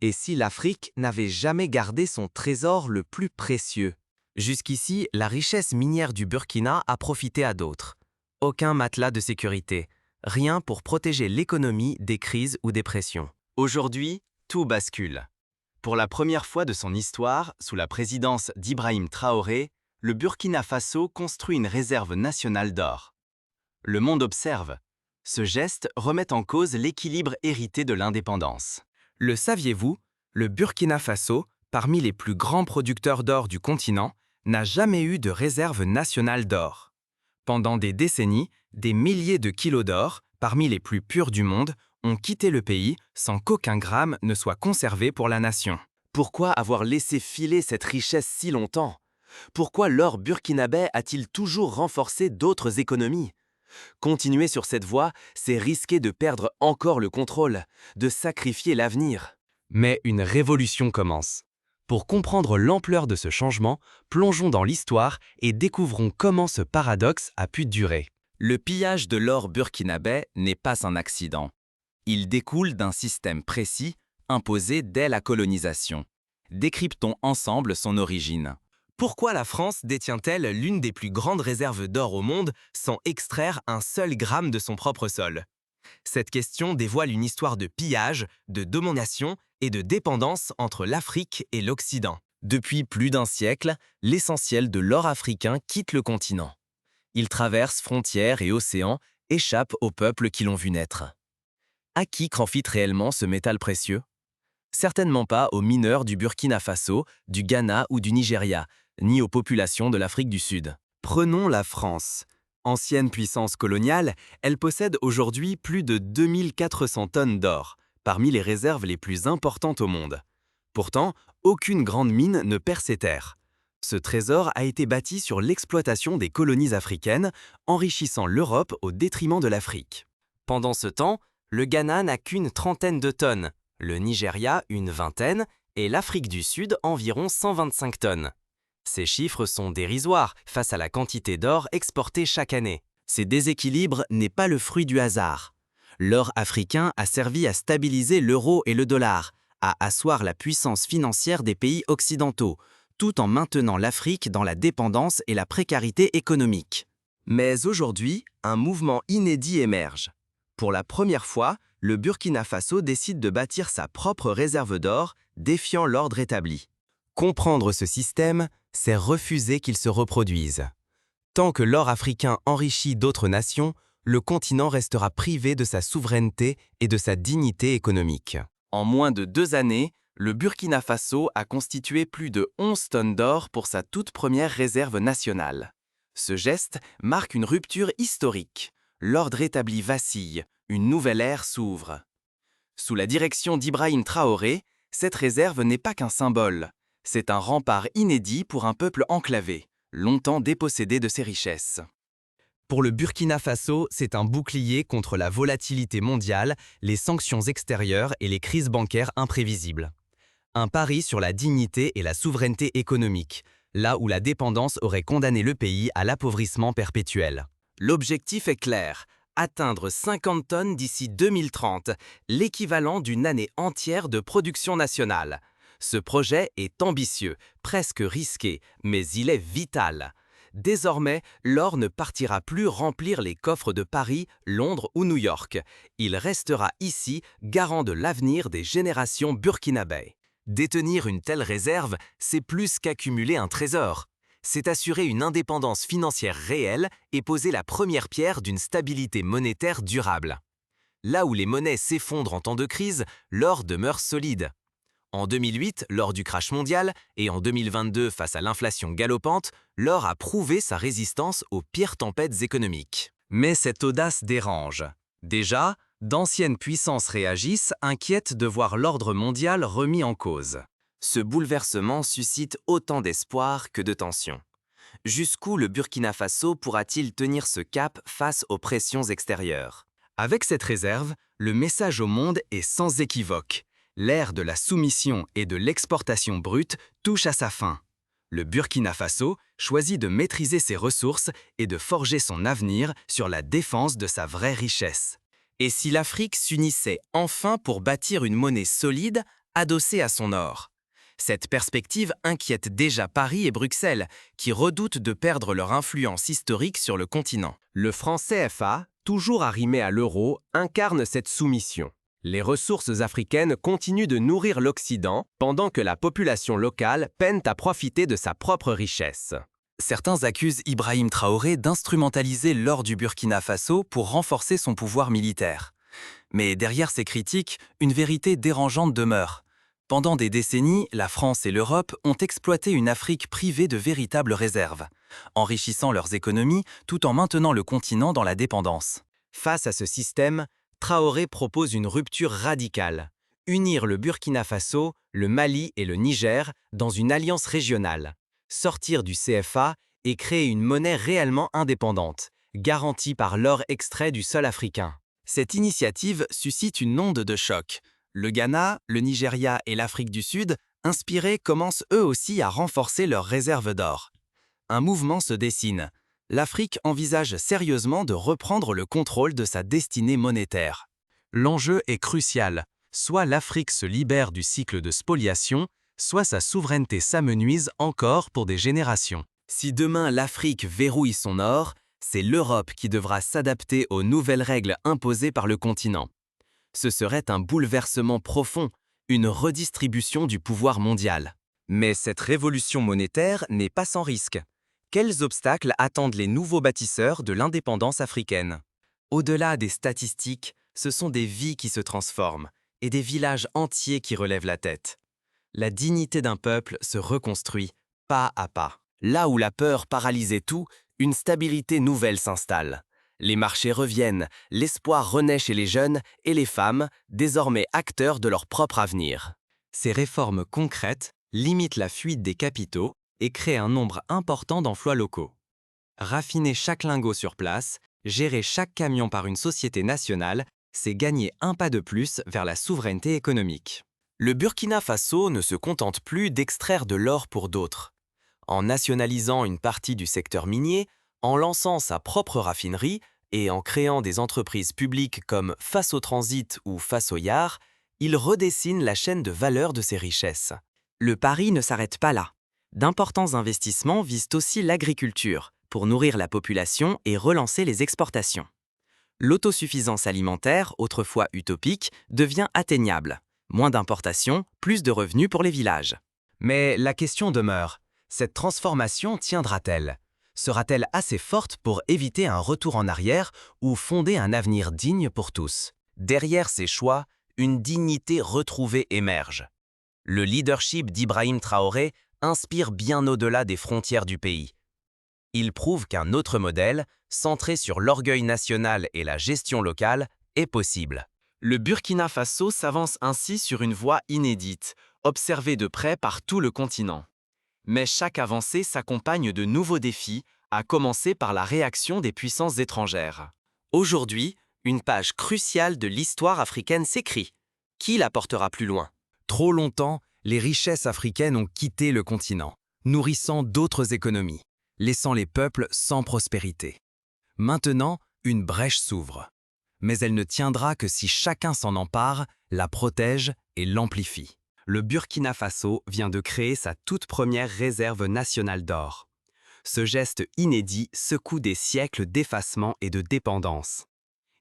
Et si l'Afrique n'avait jamais gardé son trésor le plus précieux? Jusqu'ici, la richesse minière du Burkina a profité à d'autres. Aucun matelas de sécurité, rien pour protéger l'économie des crises ou des pressions. Aujourd'hui, tout bascule. Pour la première fois de son histoire, sous la présidence d'Ibrahim Traoré, le Burkina Faso construit une réserve nationale d'or. Le monde observe. Ce geste remet en cause l'équilibre hérité de l'indépendance. Le saviez-vous? Le Burkina Faso, parmi les plus grands producteurs d'or du continent, n'a jamais eu de réserve nationale d'or. Pendant des décennies, des milliers de kilos d'or, parmi les plus purs du monde, ont quitté le pays sans qu'aucun gramme ne soit conservé pour la nation. Pourquoi avoir laissé filer cette richesse si longtemps? Pourquoi l'or burkinabé a-t-il toujours renforcé d'autres économies? Continuer sur cette voie, c'est risquer de perdre encore le contrôle, de sacrifier l'avenir. Mais une révolution commence. Pour comprendre l'ampleur de ce changement, plongeons dans l'histoire et découvrons comment ce paradoxe a pu durer. Le pillage de l'or burkinabé n'est pas un accident. Il découle d'un système précis, imposé dès la colonisation. Décryptons ensemble son origine. Pourquoi la France détient-elle l'une des plus grandes réserves d'or au monde sans extraire un seul gramme de son propre sol? Cette question dévoile une histoire de pillage, de domination et de dépendance entre l'Afrique et l'Occident. Depuis plus d'un siècle, l'essentiel de l'or africain quitte le continent. Il traverse frontières et océans, échappe aux peuples qui l'ont vu naître. À qui profite réellement ce métal précieux? Certainement pas aux mineurs du Burkina Faso, du Ghana ou du Nigeria, ni aux populations de l'Afrique du Sud. Prenons la France. Ancienne puissance coloniale, elle possède aujourd'hui plus de 2400 tonnes d'or, parmi les réserves les plus importantes au monde. Pourtant, aucune grande mine ne perd ses terres. Ce trésor a été bâti sur l'exploitation des colonies africaines, enrichissant l'Europe au détriment de l'Afrique. Pendant ce temps, le Ghana n'a qu'une trentaine de tonnes, le Nigeria une vingtaine et l'Afrique du Sud environ 125 tonnes. Ces chiffres sont dérisoires face à la quantité d'or exportée chaque année. Ces déséquilibres n'est pas le fruit du hasard. L'or africain a servi à stabiliser l'euro et le dollar, à asseoir la puissance financière des pays occidentaux, tout en maintenant l'Afrique dans la dépendance et la précarité économique. Mais aujourd'hui, un mouvement inédit émerge. Pour la première fois, le Burkina Faso décide de bâtir sa propre réserve d'or, défiant l'ordre établi. Comprendre ce système, c'est refuser qu'il se reproduise. Tant que l'or africain enrichit d'autres nations, le continent restera privé de sa souveraineté et de sa dignité économique. En moins de 2 années, le Burkina Faso a constitué plus de 11 tonnes d'or pour sa toute première réserve nationale. Ce geste marque une rupture historique. L'ordre établi vacille, une nouvelle ère s'ouvre. Sous la direction d'Ibrahim Traoré, cette réserve n'est pas qu'un symbole. C'est un rempart inédit pour un peuple enclavé, longtemps dépossédé de ses richesses. Pour le Burkina Faso, c'est un bouclier contre la volatilité mondiale, les sanctions extérieures et les crises bancaires imprévisibles. Un pari sur la dignité et la souveraineté économique, là où la dépendance aurait condamné le pays à l'appauvrissement perpétuel. L'objectif est clair, atteindre 50 tonnes d'ici 2030, l'équivalent d'une année entière de production nationale. Ce projet est ambitieux, presque risqué, mais il est vital. Désormais, l'or ne partira plus remplir les coffres de Paris, Londres ou New York. Il restera ici, garant de l'avenir des générations burkinabées. Détenir une telle réserve, c'est plus qu'accumuler un trésor. C'est assurer une indépendance financière réelle et poser la première pierre d'une stabilité monétaire durable. Là où les monnaies s'effondrent en temps de crise, l'or demeure solide. En 2008, lors du crash mondial, et en 2022 face à l'inflation galopante, l'or a prouvé sa résistance aux pires tempêtes économiques. Mais cette audace dérange. Déjà, d'anciennes puissances réagissent, inquiètes de voir l'ordre mondial remis en cause. Ce bouleversement suscite autant d'espoir que de tension. Jusqu'où le Burkina Faso pourra-t-il tenir ce cap face aux pressions extérieures? Avec cette réserve, le message au monde est sans équivoque. L'ère de la soumission et de l'exportation brute touche à sa fin. Le Burkina Faso choisit de maîtriser ses ressources et de forger son avenir sur la défense de sa vraie richesse. Et si l'Afrique s'unissait enfin pour bâtir une monnaie solide, adossée à son nord. Cette perspective inquiète déjà Paris et Bruxelles, qui redoutent de perdre leur influence historique sur le continent. Le franc CFA, toujours arrimé à l'euro, incarne cette soumission. Les ressources africaines continuent de nourrir l'Occident, pendant que la population locale peine à profiter de sa propre richesse. Certains accusent Ibrahim Traoré d'instrumentaliser l'or du Burkina Faso pour renforcer son pouvoir militaire. Mais derrière ces critiques, une vérité dérangeante demeure. Pendant des décennies, la France et l'Europe ont exploité une Afrique privée de véritables réserves, enrichissant leurs économies tout en maintenant le continent dans la dépendance. Face à ce système, Traoré propose une rupture radicale. Unir le Burkina Faso, le Mali et le Niger dans une alliance régionale. Sortir du CFA et créer une monnaie réellement indépendante, garantie par l'or extrait du sol africain. Cette initiative suscite une onde de choc. Le Ghana, le Nigeria et l'Afrique du Sud, inspirés, commencent eux aussi à renforcer leurs réserves d'or. Un mouvement se dessine. L'Afrique envisage sérieusement de reprendre le contrôle de sa destinée monétaire. L'enjeu est crucial. Soit l'Afrique se libère du cycle de spoliation, soit sa souveraineté s'amenuise encore pour des générations. Si demain l'Afrique verrouille son or, c'est l'Europe qui devra s'adapter aux nouvelles règles imposées par le continent. Ce serait un bouleversement profond, une redistribution du pouvoir mondial. Mais cette révolution monétaire n'est pas sans risque. Quels obstacles attendent les nouveaux bâtisseurs de l'indépendance africaine? Au-delà des statistiques, ce sont des vies qui se transforment et des villages entiers qui relèvent la tête. La dignité d'un peuple se reconstruit pas à pas. Là où la peur paralysait tout, une stabilité nouvelle s'installe. Les marchés reviennent, l'espoir renaît chez les jeunes et les femmes, désormais acteurs de leur propre avenir. Ces réformes concrètes limitent la fuite des capitaux et créent un nombre important d'emplois locaux. Raffiner chaque lingot sur place, gérer chaque camion par une société nationale, c'est gagner un pas de plus vers la souveraineté économique. Le Burkina Faso ne se contente plus d'extraire de l'or pour d'autres. En nationalisant une partie du secteur minier, en lançant sa propre raffinerie et en créant des entreprises publiques comme Faso Transit ou Faso Yard, il redessine la chaîne de valeur de ses richesses. Le pari ne s'arrête pas là. D'importants investissements visent aussi l'agriculture pour nourrir la population et relancer les exportations. L'autosuffisance alimentaire, autrefois utopique, devient atteignable. Moins d'importations, plus de revenus pour les villages. Mais la question demeure, cette transformation tiendra-t-elle? Sera-t-elle assez forte pour éviter un retour en arrière ou fonder un avenir digne pour tous? Derrière ces choix, une dignité retrouvée émerge. Le leadership d'Ibrahim Traoré inspire bien au-delà des frontières du pays. Il prouve qu'un autre modèle, centré sur l'orgueil national et la gestion locale, est possible. Le Burkina Faso s'avance ainsi sur une voie inédite, observée de près par tout le continent. Mais chaque avancée s'accompagne de nouveaux défis, à commencer par la réaction des puissances étrangères. Aujourd'hui, une page cruciale de l'histoire africaine s'écrit. Qui la portera plus loin? Trop longtemps, les richesses africaines ont quitté le continent, nourrissant d'autres économies, laissant les peuples sans prospérité. Maintenant, une brèche s'ouvre. Mais elle ne tiendra que si chacun s'en empare, la protège et l'amplifie. Le Burkina Faso vient de créer sa toute première réserve nationale d'or. Ce geste inédit secoue des siècles d'effacement et de dépendance.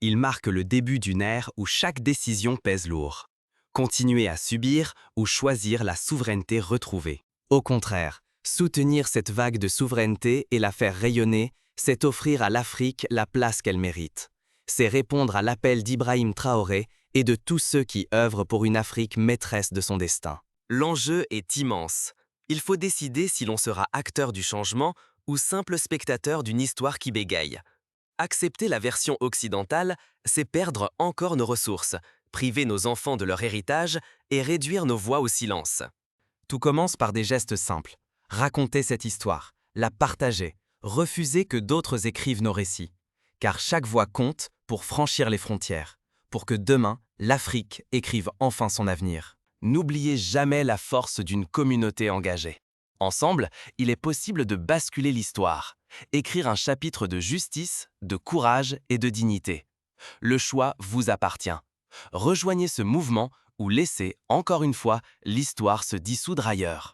Il marque le début d'une ère où chaque décision pèse lourd. Continuer à subir ou choisir la souveraineté retrouvée. Au contraire, soutenir cette vague de souveraineté et la faire rayonner, c'est offrir à l'Afrique la place qu'elle mérite. C'est répondre à l'appel d'Ibrahim Traoré et de tous ceux qui œuvrent pour une Afrique maîtresse de son destin. L'enjeu est immense. Il faut décider si l'on sera acteur du changement ou simple spectateur d'une histoire qui bégaye. Accepter la version occidentale, c'est perdre encore nos ressources, priver nos enfants de leur héritage et réduire nos voix au silence. Tout commence par des gestes simples. Raconter cette histoire, la partager, refuser que d'autres écrivent nos récits. Car chaque voix compte pour franchir les frontières, pour que demain, l'Afrique écrive enfin son avenir. N'oubliez jamais la force d'une communauté engagée. Ensemble, il est possible de basculer l'histoire, écrire un chapitre de justice, de courage et de dignité. Le choix vous appartient. Rejoignez ce mouvement ou laisser, encore une fois, l'histoire se dissoudre ailleurs.